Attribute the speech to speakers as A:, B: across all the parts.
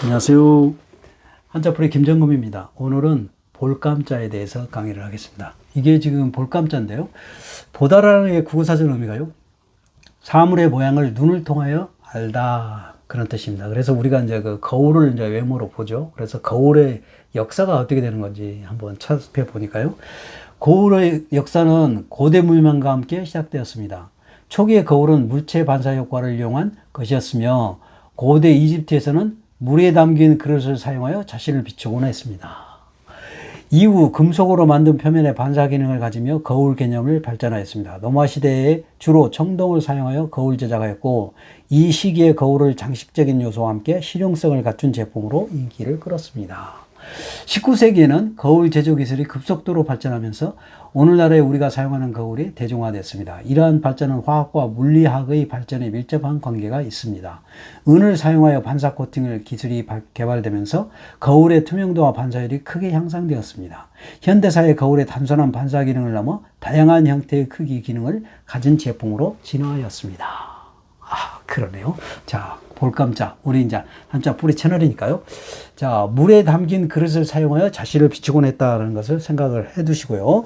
A: 안녕하세요. 한자풀이 김정금입니다. 오늘은 볼감자에 대해서 강의를 하겠습니다. 이게 지금 볼감자인데요. 보다라는 게 국어사전 의미가요. 사물의 모양을 눈을 통하여 알다. 그런 뜻입니다. 그래서 우리가 이제 그 거울을 이제 외모로 보죠. 그래서 거울의 역사가 어떻게 되는 건지 한번 찾아보니까요. 보니까요. 거울의 역사는 고대 문명과 함께 시작되었습니다. 초기의 거울은 물체 반사 효과를 이용한 것이었으며 고대 이집트에서는 물에 담긴 그릇을 사용하여 자신을 비추곤 했습니다. 이후 금속으로 만든 표면의 반사 기능을 가지며 거울 개념을 발전하였습니다. 노마 시대에 주로 청동을 사용하여 거울 제작하였고 이 시기에 거울을 장식적인 요소와 함께 실용성을 갖춘 제품으로 인기를 끌었습니다. 19세기에는 거울 제조 기술이 급속도로 발전하면서 오늘날에 우리가 사용하는 거울이 대중화됐습니다. 이러한 발전은 화학과 물리학의 발전에 밀접한 관계가 있습니다. 은을 사용하여 반사 코팅을 기술이 개발되면서 거울의 투명도와 반사율이 크게 향상되었습니다. 현대사의 거울의 단순한 반사 기능을 넘어 다양한 형태의 크기 기능을 가진 제품으로 진화하였습니다. 그러네요. 자, 볼감자. 우리 이제 한자 뿌리 채널이니까요. 자, 물에 담긴 그릇을 사용하여 자신을 비추곤 했다는 것을 생각을 해 두시고요.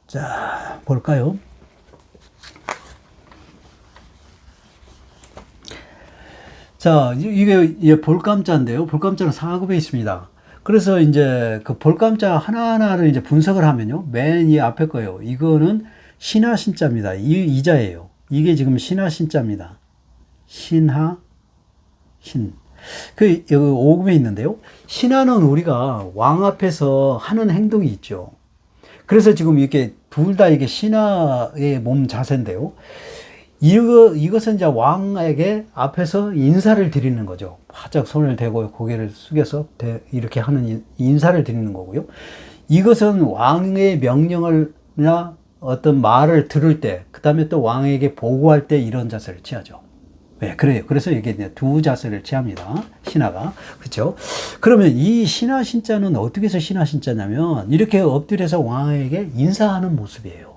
A: 자, 볼까요? 자, 이게 볼감자인데요. 볼감자는 4급에 있습니다. 그래서 이제 그 볼감자 하나하나를 이제 분석을 하면요. 맨 이 앞에 거예요. 이거는 신하신자입니다. 이자예요. 이게 지금 신하신자입니다. 신하, 신. 여기 5급에 있는데요. 신하는 우리가 왕 앞에서 하는 행동이 있죠. 그래서 지금 이렇게 둘 다 이게 신하의 몸 자세인데요. 이것은 이제 왕에게 앞에서 인사를 드리는 거죠. 바짝 손을 대고 고개를 숙여서 이렇게 하는 인사를 드리는 거고요. 이것은 왕의 명령을나 어떤 말을 들을 때, 그 다음에 또 왕에게 보고할 때 이런 자세를 취하죠. 네, 그래요. 그래서 이게 두 자세를 취합니다. 신하가. 그렇죠? 그러면 이 신하 신자는 어떻게 해서 신하 신자냐면 이렇게 엎드려서 왕에게 인사하는 모습이에요.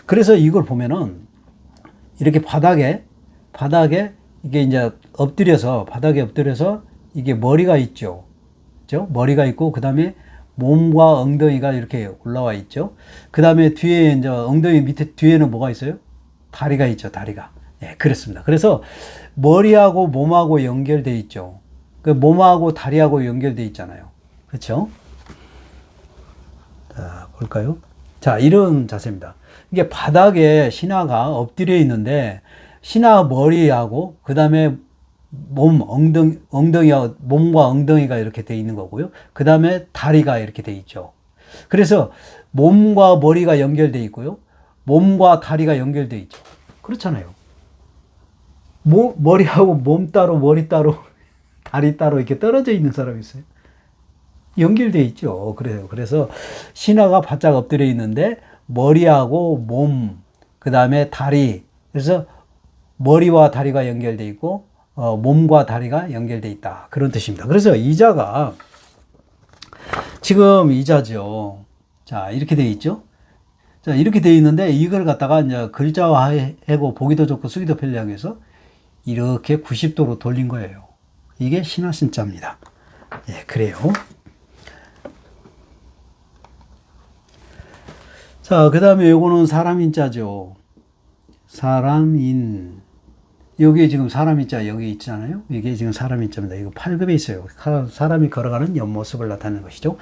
A: 그래서 이걸 보면은 이렇게 바닥에 이게 이제 바닥에 엎드려서 이게 머리가 있죠. 그렇죠? 머리가 있고 그다음에 몸과 엉덩이가 이렇게 올라와 있죠. 그 다음에 뒤에 이제 엉덩이 밑에 뒤에는 뭐가 있어요? 다리가 있죠, 다리가. 예, 그렇습니다. 그래서 머리하고 몸하고 연결돼 있죠. 그 몸하고 다리하고 연결돼 있잖아요. 그렇죠? 자, 볼까요? 자, 이런 자세입니다. 이게 바닥에 신하가 엎드려 있는데 신하 머리하고 그 다음에 엉덩이와 몸과 엉덩이가 이렇게 돼 있는 거고요. 그 다음에 다리가 이렇게 돼 있죠. 그래서 몸과 머리가 연결돼 있고요. 몸과 다리가 연결돼 있죠. 그렇잖아요. 머리하고 몸 따로, 머리 따로, 다리 따로 이렇게 떨어져 있는 사람이 있어요. 연결돼 있죠. 그래서 신하가 바짝 엎드려 있는데 머리하고 몸, 그 다음에 다리. 그래서 머리와 다리가 연결돼 있고 몸과 다리가 연결돼 있다. 그런 뜻입니다. 그래서 이자가 지금 이자죠. 자, 이렇게 돼 있죠. 자, 이렇게 돼 있는데 이걸 갖다가 이제 글자화하고 보기도 좋고 쓰기도 편리하게 해서 이렇게 90도로 돌린 거예요. 이게 신하신자입니다. 예, 그래요. 자, 그 다음에 요거는 사람인자죠. 사람인. 여기 지금 사람인자 여기 있잖아요. 이게 지금 사람인자입니다. 이거 8급에 있어요. 사람이 걸어가는 옆모습을 나타내는 것이죠.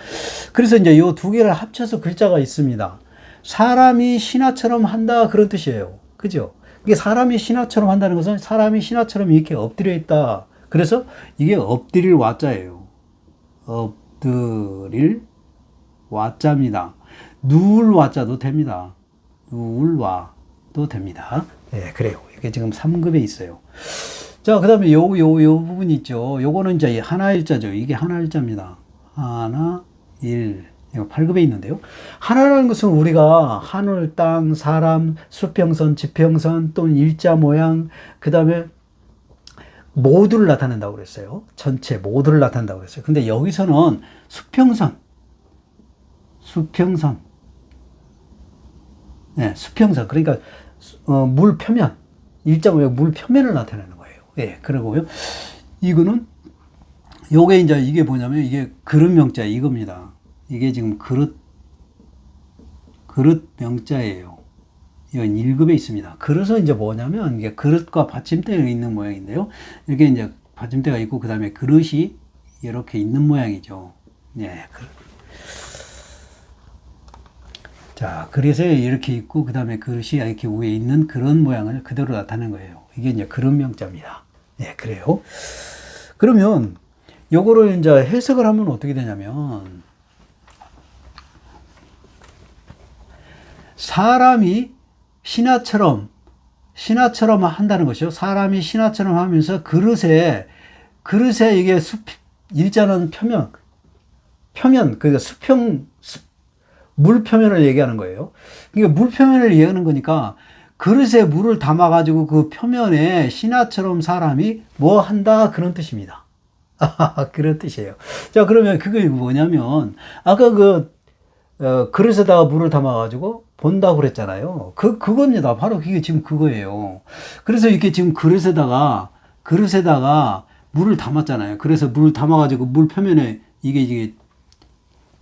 A: 그래서 이제 이 두 개를 합쳐서 글자가 있습니다. 사람이 신하처럼 한다 그런 뜻이에요. 그죠? 이게 사람이 신하처럼 한다는 것은 사람이 신하처럼 이렇게 엎드려 있다. 그래서 이게 엎드릴 와자예요. 엎드릴 와자입니다. 누울 와자도 됩니다. 누울 와도 됩니다. 네, 그래요. 이게 지금 3급에 있어요. 자, 그 다음에 요 부분 있죠. 요거는 이제 하나일자죠. 이게 하나일자입니다. 하나일. 이거 8급에 있는데요. 하나라는 것은 우리가 하늘, 땅, 사람, 수평선, 지평선, 또는 일자 모양, 그 다음에 모두를 나타낸다고 그랬어요. 전체 모두를 나타낸다고 그랬어요. 근데 여기서는 수평선. 네, 수평선. 그러니까 물 표면, 일자 모양 물 표면을 나타내는 거예요. 예, 그리고요. 이거는 요게 이제 이게 뭐냐면 이게 그릇 명자 이겁니다. 이게 지금 그릇 명자예요. 이건 1급에 있습니다. 그릇은 이제 뭐냐면 이게 그릇과 받침대가 있는 모양인데요. 이렇게 이제 받침대가 있고 그 다음에 그릇이 이렇게 있는 모양이죠. 예. 자, 그릇에 이렇게 있고 그 다음에 그릇이 이렇게 위에 있는 그런 모양을 그대로 나타낸 거예요. 이게 이제 그릇 명자입니다. 예, 그래요. 그러면 요거를 이제 해석을 하면 어떻게 되냐면 사람이 신하처럼 한다는 것이요. 사람이 신하처럼 하면서 그릇에 이게 일자는 표면, 그러니까 물 표면을 얘기하는 거예요. 그러니까 물 표면을 얘기하는 거니까 그릇에 물을 담아가지고 그 표면에 신하처럼 사람이 뭐 한다 그런 뜻입니다. 그런 뜻이에요. 자, 그러면 그게 뭐냐면 아까 그릇에다가 물을 담아가지고 본다고 그랬잖아요. 그겁니다. 바로 그게 지금 그거예요. 그래서 이렇게 지금 그릇에다가 물을 담았잖아요. 그래서 물을 담아가지고 물 표면에 이게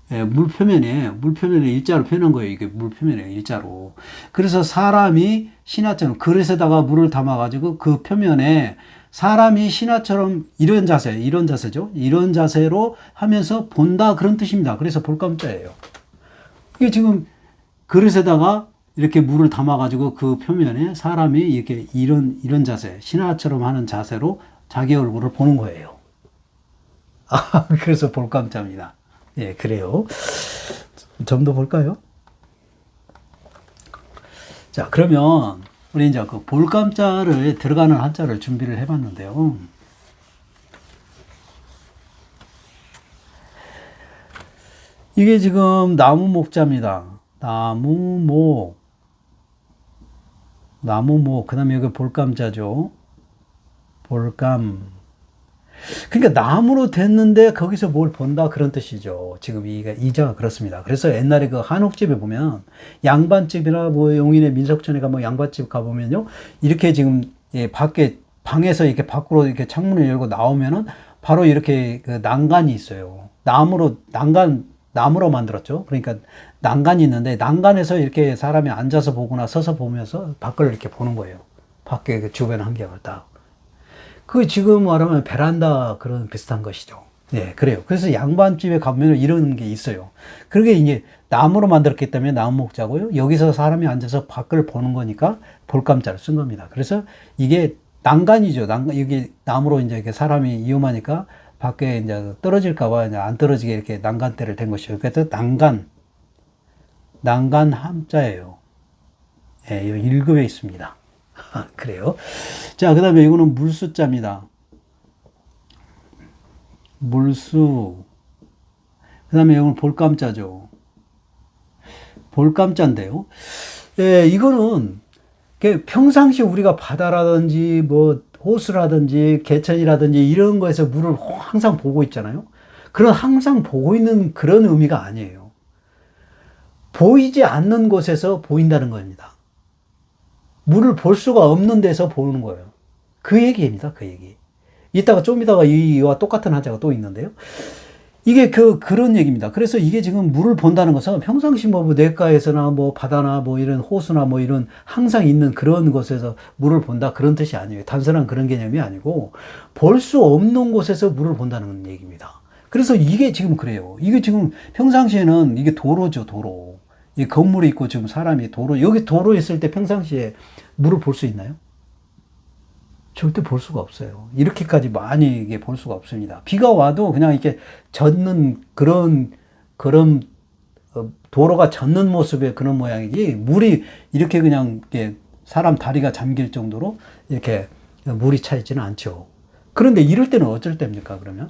A: 물 표면에 일자로 표현한 거예요. 이게 물 표면에 일자로. 그래서 사람이 신하처럼 그릇에다가 물을 담아가지고 그 표면에 사람이 신하처럼 이런 자세죠. 이런 자세로 하면서 본다 그런 뜻입니다. 그래서 볼감자예요. 이게 지금 그릇에다가 이렇게 물을 담아가지고 그 표면에 사람이 이렇게 이런 자세, 신하처럼 하는 자세로 자기 얼굴을 보는 거예요. 그래서 볼감자입니다. 예, 그래요. 좀 더 볼까요? 자, 그러면 우리 이제 그 볼감자를 들어가는 한자를 준비를 해봤는데요. 이게 지금 나무목자입니다. 나무목. 그 다음에 여기 볼감자죠. 볼감. 그러니까 나무로 됐는데 거기서 뭘 본다 그런 뜻이죠. 지금 이자가 그렇습니다. 그래서 옛날에 그 한옥집에 보면 양반집이나 뭐 용인의 민속촌에 가면 양반집 가보면요. 이렇게 지금 밖에 방에서 이렇게 밖으로 이렇게 창문을 열고 나오면은 바로 이렇게 그 난간이 있어요. 나무로 만들었죠. 그러니까 난간이 있는데 난간에서 이렇게 사람이 앉아서 보거나 서서 보면서 밖을 이렇게 보는 거예요. 밖에 그 주변 환경을 딱. 지금 말하면 베란다 그런 비슷한 것이죠. 예, 그래요. 그래서 양반집에 가면 이런 게 있어요. 그게 이제 나무로 만들었기 때문에 나무목자고요. 여기서 사람이 앉아서 밖을 보는 거니까 볼감자를 쓴 겁니다. 그래서 이게 난간이죠. 여기 나무로 이제 이렇게 사람이 위험하니까 밖에 이제 떨어질까봐 이제 안 떨어지게 이렇게 난간대를 댄 것이죠. 그래서 난간 함자예요. 예, 1급에 있습니다. 그래요. 자, 그 다음에 이거는 물수자입니다. 물수. 그 다음에 이거는 볼감자죠. 볼감자인데요. 예, 이거는 평상시 우리가 바다라든지 뭐 호수라든지 개천이라든지 이런 거에서 물을 항상 보고 있잖아요. 그런 항상 보고 있는 그런 의미가 아니에요. 보이지 않는 곳에서 보인다는 겁니다. 물을 볼 수가 없는 데서 보는 거예요. 그 얘기입니다. 그 얘기. 좀 이따가 이와 똑같은 한자가 또 있는데요. 이게 그런 얘기입니다. 그래서 이게 지금 물을 본다는 것은 평상시 뭐 냇가에서나 뭐 바다나 뭐 이런 호수나 뭐 이런 항상 있는 그런 곳에서 물을 본다 그런 뜻이 아니에요. 단순한 그런 개념이 아니고 볼 수 없는 곳에서 물을 본다는 얘기입니다. 그래서 이게 지금 그래요. 이게 지금 평상시에는 이게 도로죠, 도로. 이 건물이 있고 지금 사람이 여기 도로 있을 때 평상시에 물을 볼 수 있나요? 절대 볼 수가 없어요. 이렇게까지 많이 이게 볼 수가 없습니다. 비가 와도 그냥 이렇게 젖는 그런 도로가 젖는 모습의 그런 모양이지 물이 이렇게 그냥 이렇게 사람 다리가 잠길 정도로 이렇게 물이 차 있지는 않죠. 그런데 이럴 때는 어쩔 때입니까, 그러면?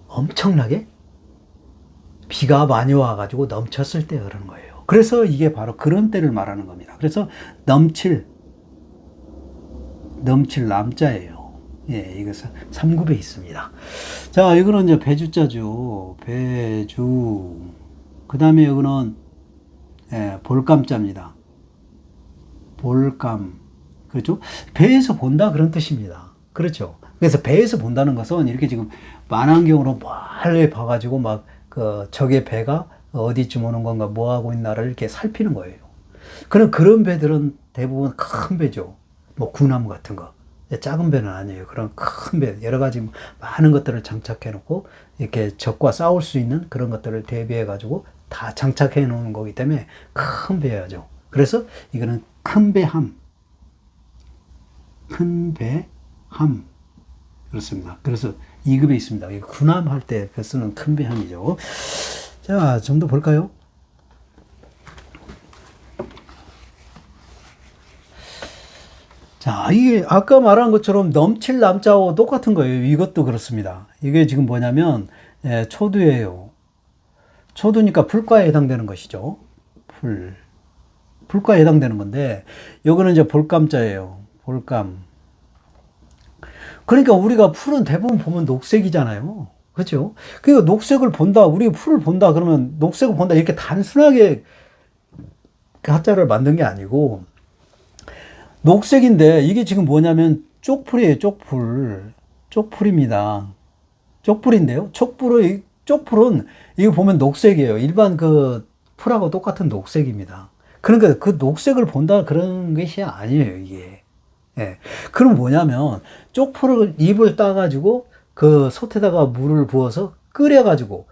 A: 엄청나게 비가 많이 와가지고 넘쳤을 때 그러는 거예요. 그래서 이게 바로 그런 때를 말하는 겁니다. 그래서 넘칠 남자예요. 예, 이것은 3급에 있습니다. 자, 이거는 이제 배주자죠. 배주. 그 다음에 이거는 볼감자입니다. 볼감. 그렇죠? 배에서 본다 그런 뜻입니다. 그렇죠? 그래서 배에서 본다는 것은 이렇게 지금 만안경으로 멀리 봐가지고 막 그 적의 배가 어디쯤 오는 건가 뭐 하고 있나를 이렇게 살피는 거예요. 그런 배들은 대부분 큰 배죠. 뭐 군함 같은 거. 작은 배는 아니에요. 그런 큰 배, 여러 가지 많은 것들을 장착해 놓고 이렇게 적과 싸울 수 있는 그런 것들을 대비해 가지고 다 장착해 놓은 거기 때문에 큰 배야죠. 그래서 이거는 큰 배함. 큰 배함. 그렇습니다. 그래서 2급에 있습니다. 군함 할 때 쓰는 큰 배함이죠. 자, 좀 더 볼까요? 자, 이게 아까 말한 것처럼 넘칠 남자하고 똑같은 거예요. 이것도 그렇습니다. 이게 지금 뭐냐면, 초두예요. 초두니까 불과에 해당되는 것이죠. 불과에 해당되는 건데, 요거는 이제 볼감자예요. 볼감. 그러니까 우리가 풀은 대부분 보면 녹색이잖아요. 그렇죠? 그러니까 녹색을 본다, 우리 풀을 본다, 그러면 녹색을 본다, 이렇게 단순하게 가짜를 만든 게 아니고, 녹색인데 이게 지금 뭐냐면 쪽풀이에요. 쪽풀입니다. 쪽풀인데요. 쪽풀은 이거 보면 녹색이에요. 일반 그 풀하고 똑같은 녹색입니다. 그러니까 그 녹색을 본다 그런 것이 아니에요. 이게. 예. 그럼 뭐냐면 쪽풀을 잎을 따가지고 그 솥에다가 물을 부어서 끓여가지고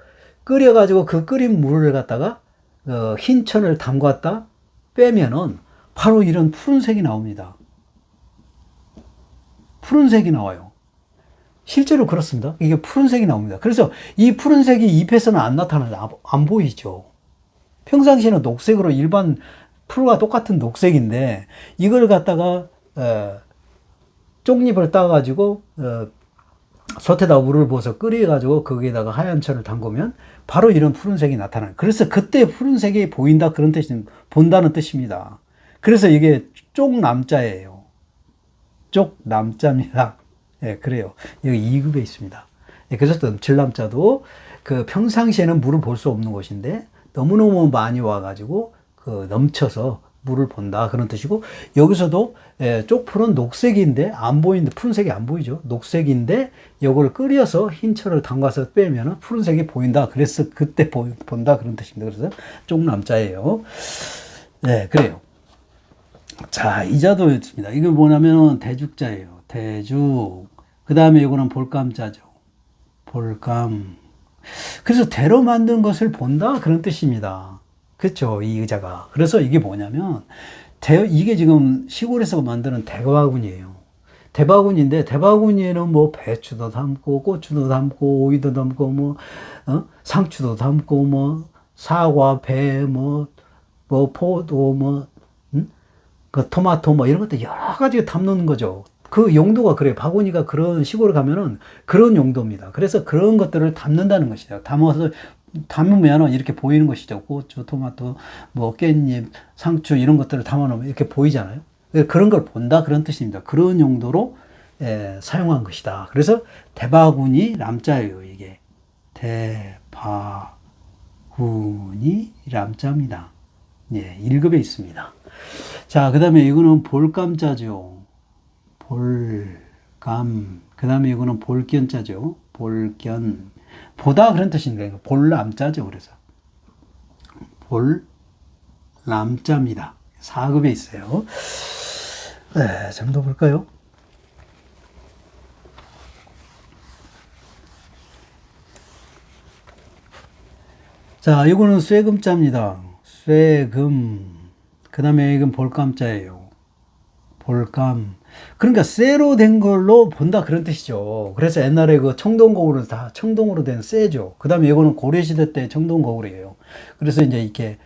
A: 그 끓인 물을 갖다가 흰 천을 담갔다 빼면은 바로 이런 푸른색이 나옵니다. 푸른색이 나와요. 실제로 그렇습니다. 이게 푸른색이 나옵니다. 그래서 이 푸른색이 잎에서는 안 나타나죠. 안 보이죠. 평상시에는 녹색으로 일반 풀과 똑같은 녹색인데 이걸 갖다가 쪽잎을 따가지고 솥에다 물을 부어서 끓여가지고 거기에다가 하얀 천을 담그면 바로 이런 푸른색이 나타나요. 그래서 그때 푸른색이 보인다 그런 뜻이 본다는 뜻입니다. 그래서 이게 쪽남자예요. 쪽남자입니다. 예, 그래요. 여기 2급에 있습니다. 예, 그래서 넘칠남자도 그 평상시에는 물을 볼 수 없는 곳인데 너무너무 많이 와가지고 그 넘쳐서 물을 본다 그런 뜻이고 여기서도 쪽풀은 녹색인데 안 보이는데 푸른색이 안 보이죠. 녹색인데 이걸 끓여서 흰 철을 담가서 빼면 푸른색이 보인다. 그래서 그때 본다 그런 뜻입니다. 그래서 쪽남자예요. 네, 그래요. 자, 이자도 있습니다. 이거 뭐냐면 대죽자예요. 대죽. 그 다음에 이거는 볼감자죠. 볼감. 그래서 대로 만든 것을 본다 그런 뜻입니다. 그렇죠. 이 의자가. 그래서 이게 뭐냐면 이게 지금 시골에서 만드는 대바구니예요. 대바구니인데 대바구니에는 뭐 배추도 담고 고추도 담고 오이도 담고 뭐 상추도 담고 뭐 사과, 배, 뭐 포도, 그 토마토 뭐 이런 것들 여러 가지 담는 거죠. 그 용도가 그래요. 바구니가 그런 시골에 가면은 그런 용도입니다. 그래서 그런 것들을 담는다는 것이죠. 담으면 이렇게 보이는 것이죠. 고추, 토마토, 뭐 깻잎, 상추 이런 것들을 담아놓으면 이렇게 보이잖아요. 그런 걸 본다 그런 뜻입니다. 그런 용도로 사용한 것이다. 그래서 대바구니 남자예요. 이게 대바구니 남자입니다. 예, 1급에 있습니다. 자, 그 다음에 이거는 볼감자죠. 볼감. 그 다음에 이거는 볼견자죠. 볼견. 보다 그런 뜻입니다. 볼남자죠. 그래서. 볼남자입니다. 4급에 있어요. 네, 좀 더 볼까요? 자, 이거는 쇠금자입니다. 쇠금. 그 다음에 이건 볼감자예요. 볼감. 그러니까 쇠로 된 걸로 본다 그런 뜻이죠. 그래서 옛날에 그 청동거울은 다 청동으로 된 쇠죠. 그 다음에 이거는 고려시대 때 청동거울이에요. 그래서 이제 이게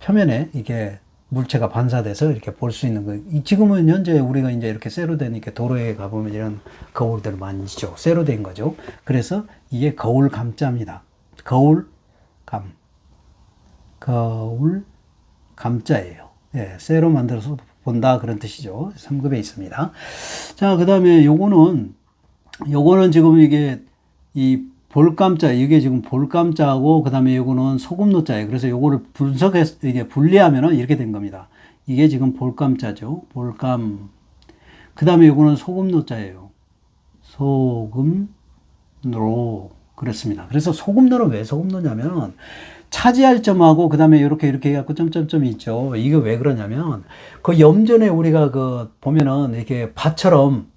A: 표면에 이게 물체가 반사돼서 이렇게 볼 수 있는 거. 지금은 현재 우리가 이제 이렇게 쇠로 된 이렇게 도로에 가보면 이런 거울들을 많이 있죠. 쇠로 된 거죠. 그래서 이게 거울감자입니다. 거울감. 거울감자예요. 예, 쇠로 만들어서 본다 그런 뜻이죠. 3급에 있습니다. 자, 그 다음에 요거는 지금 이게 이 볼감자, 이게 지금 볼감자하고 그 다음에 요거는 소금노자예요. 그래서 요거를 분석해서 이게 분리하면은 이렇게 된 겁니다. 이게 지금 볼감자죠. 볼감. 그 다음에 요거는 소금노자예요. 소금노로 그랬습니다. 그래서 소금노는 왜 소금노냐면 차지할 점하고 그 다음에 이렇게 해갖고 점점점이 있죠. 이게 왜 그러냐면 그 염전에 우리가 그 보면은 이렇게 밭처럼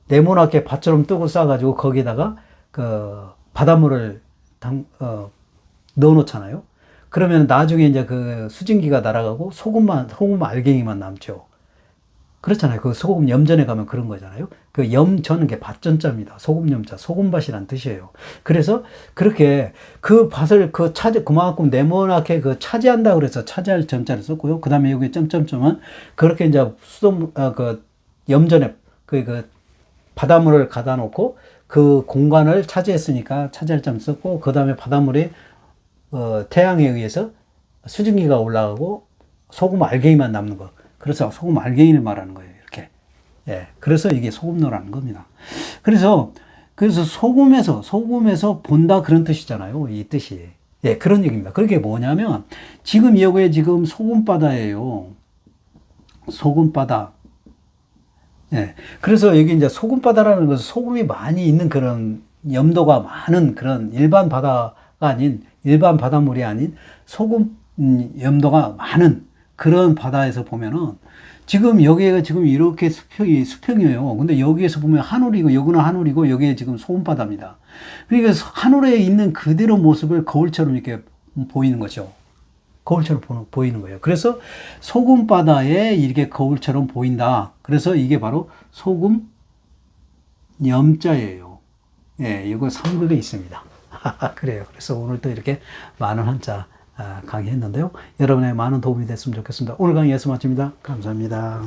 A: 네모나게 밭처럼 뜨고 싸가지고 거기다가 그 바닷물을 넣어 놓잖아요. 그러면 나중에 이제 그 수증기가 날아가고 소금 알갱이만 남죠. 그렇잖아요. 그 소금 염전에 가면 그런 거잖아요. 그 염전은 게 밭전자입니다. 소금염자, 소금밭이란 뜻이에요. 그래서 그렇게 그 밭을 그만큼 네모나게 그 차지한다 그래서 차지할 점자를 썼고요. 그 다음에 여기 점점점은 그렇게 이제 그 염전에 그 바닷물을 가다 놓고 그 공간을 차지했으니까 차지할 점 썼고, 그 다음에 바닷물이 태양에 의해서 수증기가 올라가고 소금 알갱이만 남는 거. 그래서 소금 알갱이를 말하는 거예요. 이렇게. 예. 그래서 이게 소금노라는 겁니다. 그래서 소금에서 본다 그런 뜻이잖아요. 이 뜻이. 예, 그런 얘기입니다. 그게 뭐냐면 지금 여기에 지금 소금바다예요. 소금바다. 예. 그래서 여기 이제 소금바다라는 것은 소금이 많이 있는 그런 염도가 많은 그런 일반 바닷물이 아닌 소금 염도가 많은 그런 바다에서 보면은 지금 여기가 지금 이렇게 수평이에요. 근데 여기에서 보면 하늘이고 여기는 하늘이고 여기에 지금 소금바다입니다. 그러니까 하늘에 있는 그대로 모습을 거울처럼 이렇게 보이는 거죠. 거울처럼 보이는 거예요. 그래서 소금바다에 이렇게 거울처럼 보인다. 그래서 이게 바로 소금 염자예요. 예, 이거 3급에 있습니다. 그래요. 그래서 오늘 또 이렇게 많은 한자 강의했는데요. 여러분의 많은 도움이 됐으면 좋겠습니다. 오늘 강의 여기서 마칩니다. 감사합니다.